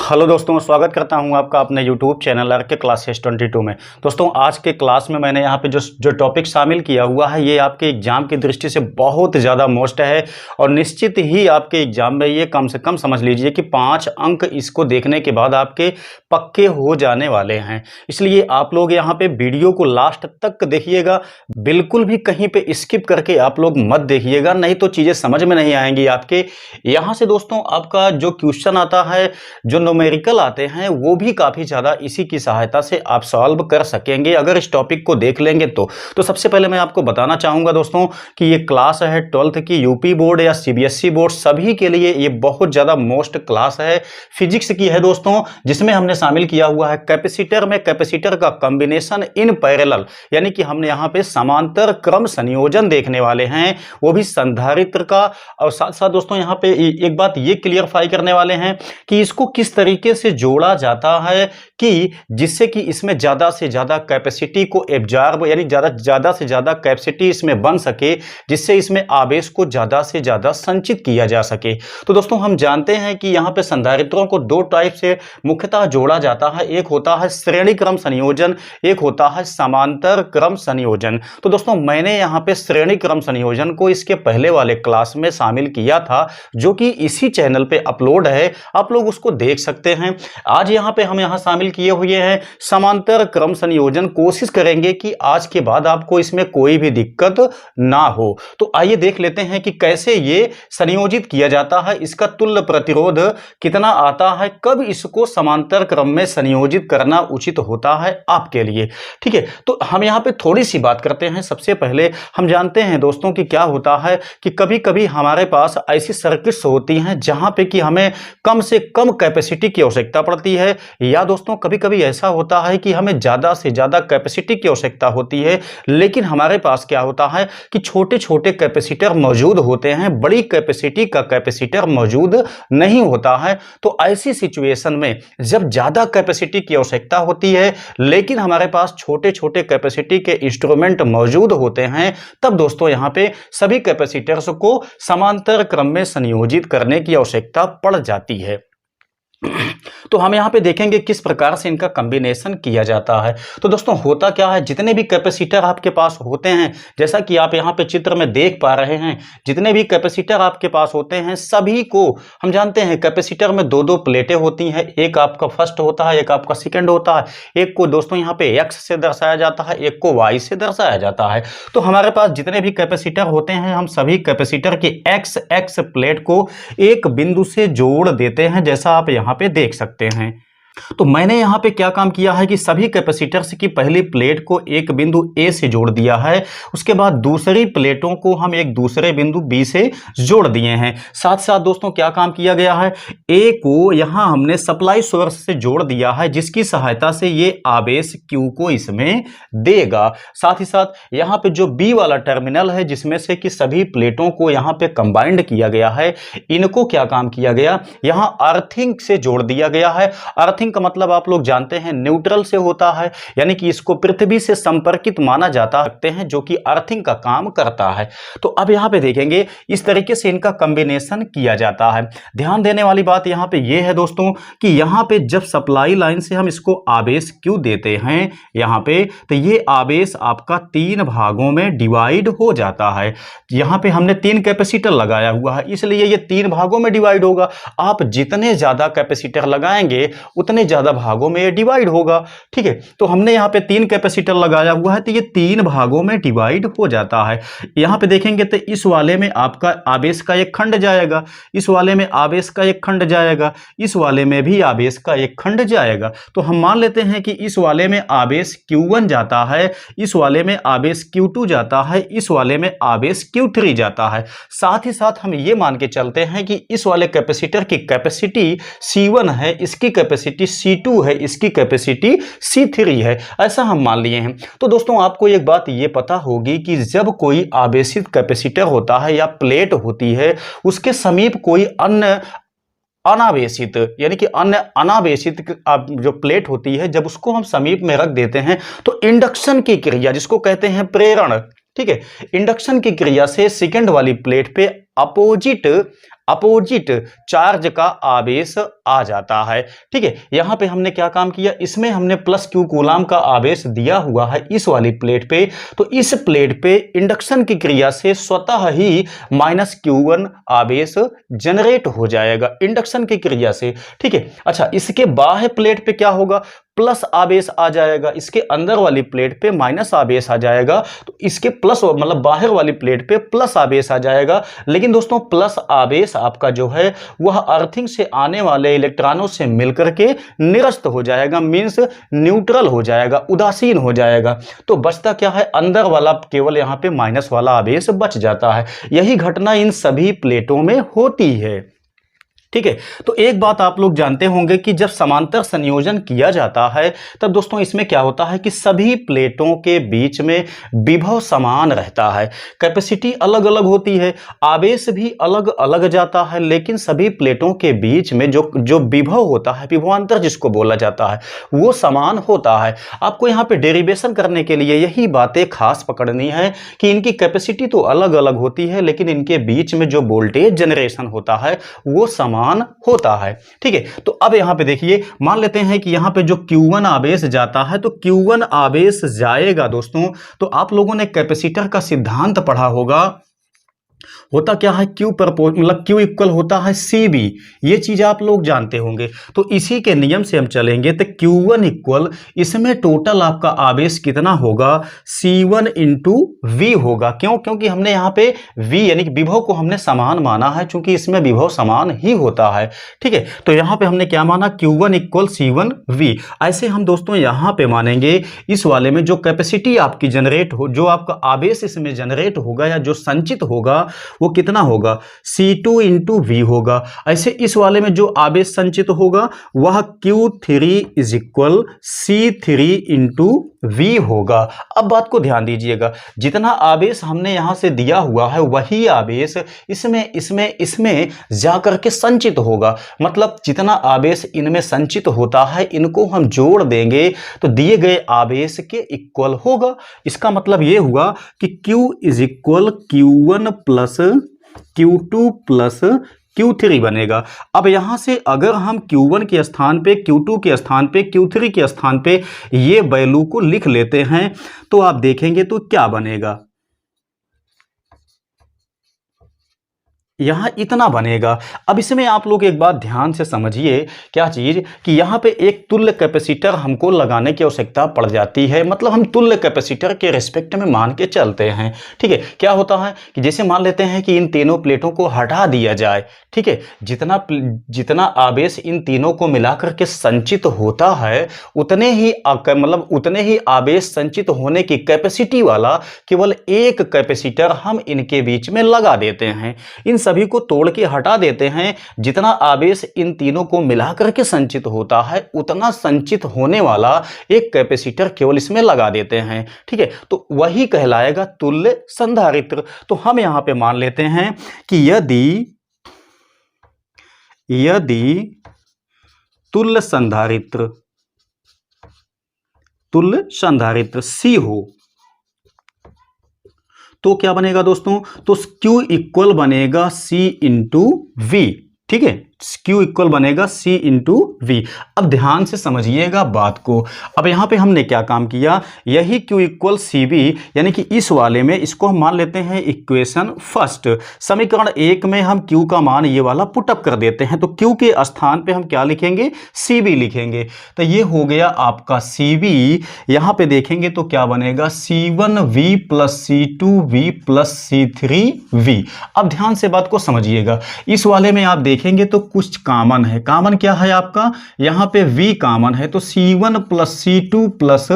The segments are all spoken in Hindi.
हेलो दोस्तों, स्वागत करता हूं आपका अपने YouTube चैनल आर के क्लासेस 22 में। दोस्तों, आज के क्लास में मैंने यहां पे जो टॉपिक शामिल किया हुआ है ये आपके एग्जाम की दृष्टि से बहुत ज़्यादा मोस्ट है और निश्चित ही आपके एग्जाम में ये कम से कम समझ लीजिए कि 5 अंक इसको देखने के बाद आपके पक्के हो जाने वाले हैं। इसलिए आप लोग यहाँ पे वीडियो को लास्ट तक देखिएगा, बिल्कुल भी कहीं पे स्किप करके आप लोग मत देखिएगा, नहीं तो चीज़ें समझ में नहीं आएंगी आपके। यहाँ से दोस्तों आपका जो क्वेश्चन आता है, जो न्यूमेरिकल आते हैं, वो भी काफ़ी ज़्यादा इसी की सहायता से आप सॉल्व कर सकेंगे अगर इस टॉपिक को देख लेंगे तो सबसे पहले मैं आपको बताना चाहूँगा दोस्तों कि ये क्लास है 12th की यूपी बोर्ड या सीबीएसई बोर्ड सभी के लिए ये बहुत ज़्यादा मोस्ट क्लास है। फिजिक्स की है दोस्तों, जिसमें हमने शामिल किया हुआ है कैपेसिटर में कैपेसिटर का कॉम्बिनेशन इन पैरेलल, यानी कि हमने यहाँ पे समांतर क्रम संयोजन देखने वाले हैं, वो भी संधारित्र का। और साथ साथ दोस्तों यहाँ पे एक बात ये क्लियरफाई करने वाले हैं कि इसको किस तरीके से जोड़ा जाता है कि जिससे कि इसमें ज़्यादा से ज़्यादा कैपेसिटी को एब्जॉर्ब, यानी ज़्यादा से ज़्यादा कैपेसिटी इसमें बन सके, जिससे इसमें आवेश को ज़्यादा से ज़्यादा संचित किया जा सके। तो दोस्तों हम जानते हैं कि यहाँ पे संधारित्रों को दो टाइप से मुख्यतः जोड़ा जाता है, एक होता है श्रेणी क्रम संयोजन, एक होता है समांतर क्रम संयोजन। तो दोस्तों मैंने यहाँ पे श्रेणी क्रम संयोजन को इसके पहले वाले क्लास में शामिल किया था, जो कि इसी चैनल पे अपलोड है, आप लोग उसको देख सकते हैं। आज यहाँ पे हम यहाँ शामिल किए हुए हैं समांतर क्रम संयोजन। कोशिश करेंगे कि आज के बाद आपको इसमें कोई भी दिक्कत ना हो। तो आइए देख लेते हैं कि कैसे ये संयोजित किया जाता है, इसका तुल्य प्रतिरोध कितना आता है, कब इसको समांतर क्रम में संयोजित करना उचित होता है आपके लिए। ठीक है, तो हम यहाँ पे थोड़ी सी बात करते हैं। सबसे पहले हम जानते हैं दोस्तों कि क्या होता है कि कभी कभी हमारे पास ऐसी सर्किट्स होती हैं जहां पे कि हमें कम से कम कैपेसिटी की आवश्यकता पड़ती है, या दोस्तों कभी कभी ऐसा होता है कि हमें ज़्यादा से ज़्यादा कैपेसिटी की आवश्यकता होती है, लेकिन हमारे पास क्या होता है कि छोटे छोटे कैपेसिटर मौजूद होते हैं, बड़ी कैपेसिटी का कैपेसिटर मौजूद नहीं होता है। तो ऐसी सिचुएशन में जब ज़्यादा कैपेसिटी की आवश्यकता होती है लेकिन हमारे पास छोटे छोटे कैपेसिटी के इंस्ट्रूमेंट मौजूद होते हैं, तब दोस्तों यहाँ पे सभी कैपेसिटर्स को समांतर क्रम में संयोजित करने की आवश्यकता पड़ जाती है। तो हम यहाँ पे देखेंगे किस प्रकार से इनका कॉम्बिनेशन किया जाता है। तो दोस्तों होता क्या है, जितने भी कैपेसिटर आपके पास होते हैं, जैसा कि आप यहाँ पे चित्र में देख पा रहे हैं, जितने भी कैपेसिटर आपके पास होते हैं सभी को हम जानते हैं कैपेसिटर में दो दो प्लेटें होती हैं, एक आपका फर्स्ट होता है, एक आपका सेकंड होता है। एक को दोस्तों यहाँ पे एक्स से दर्शाया जाता है, एक को वाई से दर्शाया जाता है। तो हमारे पास जितने भी कैपेसिटर होते हैं, हम सभी कैपेसिटर के एक्स एक्स प्लेट को एक बिंदु से जोड़ देते हैं, जैसा आप यहाँ पे देख सकते हैं। तो मैंने यहां पे क्या काम किया है कि सभी कैपेसिटर्स की पहली प्लेट को एक बिंदु ए से जोड़ दिया है, उसके बाद दूसरी प्लेटों को हम एक दूसरे बिंदु बी से जोड़ दिए हैं। साथ साथ दोस्तों क्या काम किया गया है, ए को यहां हमने सप्लाई सोर्स से जोड़ दिया है, जिसकी सहायता से ये आवेश क्यू को इसमें देगा। साथ ही साथ यहां पे जो बी वाला टर्मिनल है, जिसमें से कि सभी प्लेटों को यहां पे कंबाइंड किया गया है, इनको क्या काम किया गया, यहां अर्थिंग से जोड़ दिया गया है। अर्थिंग का मतलब आप लोग जानते हैं न्यूट्रल से होता है, यानी कि इसको पृथ्वी से संपर्कित माना जाता है, जो कि अर्थिंग का काम करता है। तो अब यहां पे देखेंगे इस तरीके से इनका कॉम्बिनेशन किया जाता है। ध्यान देने वाली बात यहां पे ये है दोस्तों कि यहां पे जब सप्लाई लाइन से हम इसको आवेश क्यों देते हैं यहां पे, तो ये आवेश आपका 3 भागों में डिवाइड हो जाता है। यहां पे हमने 3 कैपेसिटर लगाया हुआ है, इसलिए ये 3 भागों में डिवाइड होगा। आप जितने ज्यादा कैपेसिटर लगाएंगे उतने ज्यादा भागों में ये डिवाइड होगा। ठीक है, तो हमने यहाँ पे 3 कैपेसिटर लगाया हुआ है, तो ये 3 भागों में डिवाइड हो जाता है। यहाँ पे देखेंगे तो इस वाले में आपका आवेश का एक खंड जाएगा, इस वाले में आवेश का एक खंड जाएगा, इस वाले में भी आवेश का एक खंड जाएगा। तो हम मान लेते हैं कि इस वाले में आवेश Q1 जाता है, इस वाले में आवेश Q2 जाता है, इस वाले में आवेश Q3 जाता है। साथ ही साथ हम ये मान के चलते हैं कि इस वाले कैपेसिटर की कैपेसिटी C1 है, इसकी कैपेसिटी C2 है, इसकी कैपेसिटी C3 है, ऐसा हम मान लिए हैं। तो दोस्तों आपको एक बात ये पता होगी कि जब कोई आवेशित कैपेसिटर होता है या प्लेट होती है, उसके समीप कोई अन्य अनावेशित, यानी कि अन्य अनावेशित जो प्लेट होती है, जब उसको हम समीप में रख देते हैं तो इंडक्शन की क्रिया, जिसको कहते हैं प्रेरण, ठीक है, इंडक्शन की क्रिया से सेकंड वाली प्लेट पे अपोजिट चार्ज का आवेश आ जाता है। ठीक है, यहां पे हमने क्या काम किया, इसमें हमने प्लस क्यू कूलाम का आवेश दिया हुआ है इस वाली प्लेट पे, तो इस प्लेट पे इंडक्शन की क्रिया से स्वतः ही माइनस Q1 आवेश जनरेट हो जाएगा इंडक्शन की क्रिया से। ठीक है, अच्छा इसके बाह्य प्लेट पे क्या होगा, प्लस आवेश आ जाएगा, इसके अंदर वाली प्लेट पे माइनस आवेश आ जाएगा, तो इसके प्लस मतलब बाहर वाली प्लेट पे प्लस आवेश आ जाएगा। लेकिन दोस्तों प्लस आवेश आपका जो है वह अर्थिंग से आने वाले इलेक्ट्रॉनों से मिलकर के निरस्त हो जाएगा, मींस न्यूट्रल हो जाएगा, उदासीन हो जाएगा। तो बचता क्या है, अंदर वाला केवल यहां पे माइनस वाला आवेश बच जाता है। यही घटना इन सभी प्लेटों में होती है। ठीक है, तो एक बात आप लोग जानते होंगे कि जब समांतर संयोजन किया जाता है तब दोस्तों इसमें क्या होता है कि सभी प्लेटों के बीच में विभव समान रहता है, कैपेसिटी अलग अलग होती है, आवेश भी अलग अलग जाता है, लेकिन सभी प्लेटों के बीच में जो विभव होता है, विभवांतर जिसको बोला जाता है, वो समान होता है। आपको यहाँ पे डेरिवेशन करने के लिए यही बातें खास पकड़नी है कि इनकी कैपेसिटी तो अलग अलग होती है, लेकिन इनके बीच में जो वोल्टेज जनरेशन होता है वो समान होता है। ठीक है, तो अब यहां पे देखिए, मान लेते हैं कि यहां पे जो Q1 आवेश जाता है, तो Q1 आवेश जाएगा दोस्तों, तो आप लोगों ने कैपेसिटर का सिद्धांत पढ़ा होगा, होता क्या है, Q इक्वल होता है CB, ये चीज आप लोग जानते होंगे। तो इसी के नियम से हम चलेंगे तो Q1 इक्वल, इसमें टोटल आपका आवेश कितना होगा, C1 इंटू V होगा। क्यों, क्योंकि हमने यहाँ पे V यानी कि विभव को हमने समान माना है, चूंकि इसमें विभव समान ही होता है। ठीक है, तो यहाँ पे हमने क्या माना, Q1 इक्वल C1 V। ऐसे हम दोस्तों यहाँ पे मानेंगे इस वाले में जो कैपेसिटी आपकी जनरेट हो, जो आपका आवेश इसमें जनरेट होगा या जो संचित होगा वो कितना होगा, C2 इंटू V होगा। ऐसे इस वाले में जो आवेश संचित होगा वह Q3 is equal C3 into V होगा। अब बात को ध्यान दीजिएगा, जितना आवेश हमने यहां से दिया हुआ है वही आवेश इसमें जाकर के संचित होगा। मतलब जितना आवेश इनमें संचित होता है इनको हम जोड़ देंगे तो दिए गए आवेश के इक्वल होगा। इसका मतलब यह हुआ कि Q is equal Q1 plus Q2 plus Q3 बनेगा। अब यहां से अगर हम Q1 के स्थान पे, Q2 के स्थान पे, Q3 के स्थान पे ये वैल्यू को लिख लेते हैं तो आप देखेंगे तो क्या बनेगा, यहां इतना बनेगा। अब इसमें आप लोग एक बात ध्यान से समझिए, क्या चीज, कि यहां पे एक तुल्य कैपेसिटर हमको लगाने की आवश्यकता पड़ जाती है। मतलब हम तुल्य कैपेसिटर के रिस्पेक्ट में मान के चलते हैं। ठीक है, क्या होता है कि जैसे मान लेते हैं कि इन तीनों प्लेटों को हटा दिया जाए, ठीक है, जितना आवेश इन तीनों को मिलाकर के संचित होता है उतने ही आवेश संचित होने की कैपेसिटी वाला केवल एक कैपेसिटर हम इनके बीच में लगा देते हैं। इन सभी को तोड़ के हटा देते हैं, जितना आवेश इन तीनों को मिलाकर के संचित होता है उतना संचित होने वाला एक कैपेसिटर केवल इसमें लगा देते हैं। ठीक है, तो वही कहलाएगा तुल्य संधारित्र। तो हम यहां पे मान लेते हैं कि यदि तुल्य संधारित्र C हो तो क्या बनेगा दोस्तों, तो Q इक्वल बनेगा C इंटू V। ठीक है, Q इक्वल बनेगा C इंटू V। अब ध्यान से समझिएगा बात को। अब यहां पे हमने क्या काम किया, यही Q इक्वल CB यानी कि इस वाले में इसको हम मान लेते हैं इक्वेशन फर्स्ट। समीकरण 1 में हम Q का मान ये वाला पुटअप कर देते हैं, तो Q के स्थान पे हम क्या लिखेंगे, CB लिखेंगे। तो ये हो गया आपका CB। यहां पे देखेंगे तो क्या बनेगा, C1V plus C2V plus C3V। अब ध्यान से बात को समझिएगा, इस वाले में आप देखेंगे तो कुछ कॉमन है। कॉमन क्या है आपका, यहां पे V कॉमन है, तो C1 plus C2 plus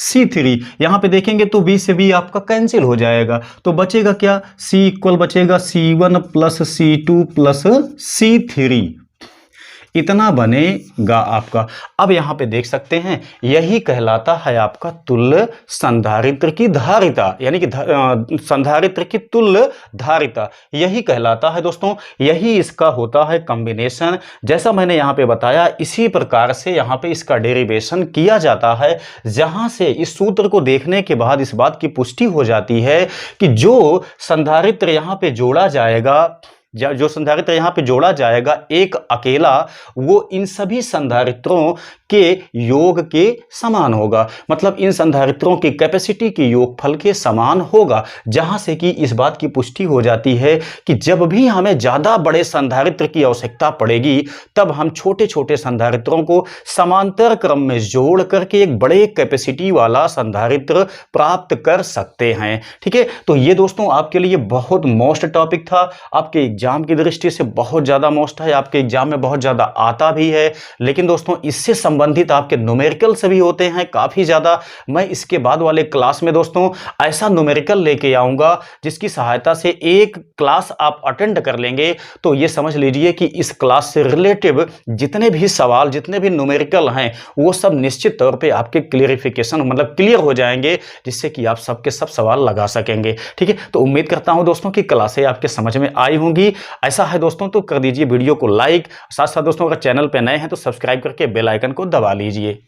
C3। यहां पे देखेंगे तो V से V आपका कैंसिल हो जाएगा, तो बचेगा क्या, C इक्वल बचेगा C1 plus C2 plus C3। इतना बनेगा आपका। अब यहाँ पे देख सकते हैं यही कहलाता है आपका तुल्य संधारित्र की धारिता, यानी कि संधारित्र की तुल्य धारिता यही कहलाता है दोस्तों। यही इसका होता है कॉम्बिनेशन। जैसा मैंने यहाँ पे बताया इसी प्रकार से यहाँ पे इसका डेरिवेशन किया जाता है, जहां से इस सूत्र को देखने के बाद इस बात की पुष्टि हो जाती है कि जो संधारित्र यहाँ पे जोड़ा जाएगा, जो संधारित्र यहाँ पे जोड़ा जाएगा एक अकेला, वो इन सभी संधारित्रों के योग के समान होगा। मतलब इन संधारित्रों की कैपेसिटी के योगफल के समान होगा, जहां से कि इस बात की पुष्टि हो जाती है कि जब भी हमें ज़्यादा बड़े संधारित्र की आवश्यकता पड़ेगी तब हम छोटे छोटे संधारित्रों को समांतर क्रम में जोड़ करके एक बड़े कैपेसिटी वाला संधारित्र प्राप्त कर सकते हैं। ठीक है, तो ये दोस्तों आपके लिए बहुत मोस्ट टॉपिक था, आपके एग्जाम की दृष्टि से बहुत ज़्यादा मोस्ट है, आपके एग्जाम में बहुत ज़्यादा आता भी है। लेकिन दोस्तों इससे संबंधित आपके न्यूमेरिकल से भी होते हैं काफ़ी ज़्यादा। मैं इसके बाद वाले क्लास में दोस्तों ऐसा न्यूमेरिकल लेके आऊँगा जिसकी सहायता से एक क्लास आप अटेंड कर लेंगे तो ये समझ लीजिए कि इस क्लास से रिलेटिव जितने भी सवाल, जितने भी न्यूमेरिकल हैं, वो सब निश्चित तौर पर आपके क्लियरिफिकेशन मतलब क्लियर हो जाएंगे, जिससे कि आप सबके सब सवाल लगा सकेंगे। ठीक है, तो उम्मीद करता हूँ दोस्तों कि क्लासें आपके समझ में आई होंगी। ऐसा है दोस्तों तो कर दीजिए वीडियो को लाइक, साथ साथ दोस्तों अगर चैनल पे नए हैं तो सब्सक्राइब करके बेल आइकन को दबा लीजिए।